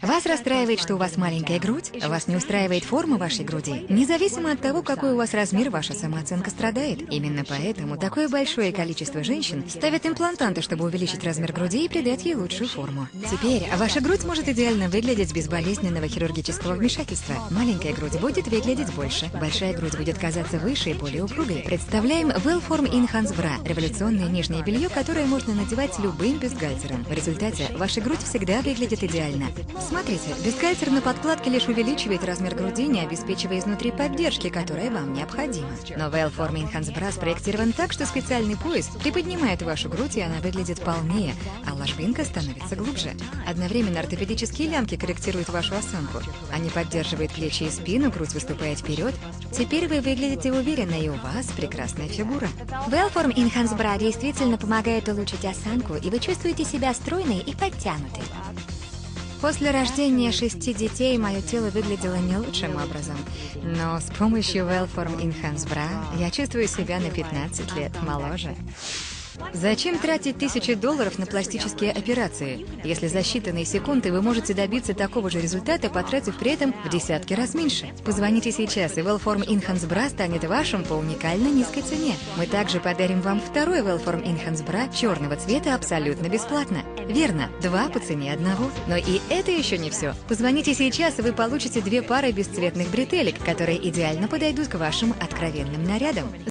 Вас расстраивает, что у вас маленькая грудь? Вас не устраивает форма вашей груди? Независимо от того, какой у вас размер, ваша самооценка страдает. Именно поэтому такое большое количество женщин ставят имплантанты, чтобы увеличить размер груди и придать ей лучшую форму. Теперь ваша грудь может идеально выглядеть без болезненного хирургического вмешательства. Маленькая грудь будет выглядеть больше. Большая грудь будет казаться выше и более упругой. Представляем Wellform Enhance Bra – революционное нижнее белье, которое можно надевать любым бюстгальтером. В результате ваша грудь всегда выглядит идеально. Смотрите, бюстгальтер на подкладке лишь увеличивает размер груди, не обеспечивая изнутри поддержки, которая вам необходима. Но Wellform Enhance Bra спроектирован так, что специальный пояс приподнимает вашу грудь, и она выглядит полнее, а ложбинка становится глубже. Одновременно ортопедические лямки корректируют вашу осанку. Они поддерживают плечи и спину, грудь выступает вперед. Теперь вы выглядите уверенно, и у вас прекрасная фигура. Wellform Enhance Bra действительно помогает улучшить осанку, и вы чувствуете себя стройной и подтянутой. После рождения 6 детей мое тело выглядело не лучшим образом, но с помощью Wellform Enhance Bra я чувствую себя на 15 лет моложе. Зачем тратить $1000 на пластические операции, если за считанные секунды вы можете добиться такого же результата, потратив при этом в десятки раз меньше? Позвоните сейчас, и Wellform Enhance Bra станет вашим по уникально низкой цене. Мы также подарим вам второй Wellform Enhance Bra черного цвета абсолютно бесплатно. Верно, 2 по цене одного. Но и это еще не все. Позвоните сейчас, и вы получите 2 пары бесцветных бретелек, которые идеально подойдут к вашим откровенным нарядам.